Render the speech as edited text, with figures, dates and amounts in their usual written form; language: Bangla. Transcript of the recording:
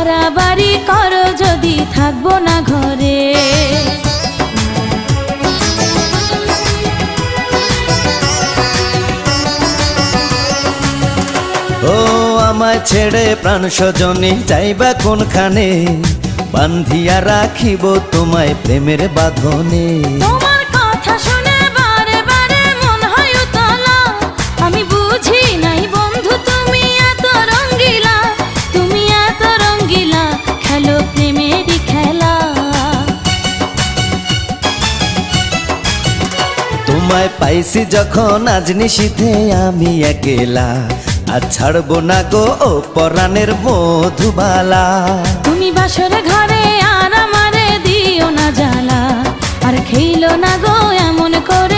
বাড়াবাড়ি করো যদি থাকবো না ঘরে। ও আমায় ছেড়ে প্রাণ স্বজনে যাইবা কোনখানে, বান্ধিয়া রাখিব তোমায় প্রেমের বাঁধনে। তোমার কথা শুনে বারে বারে মন হয় উতলা, আমি বুঝি নাই বন্ধু তুমি এত রঙ্গিলা, তুমি এত রঙ্গিলা, খেলো প্রেমেরই খেলা। তোমায় পাইছি যখন আজ নিশীথে আমি একেলা, আর ছাড়বো না গো ও পরাণের মধুবালা। তুমি বাসর ঘরে আর আমারে দিও না জ্বালা, আর খেইলো না গো এমন করে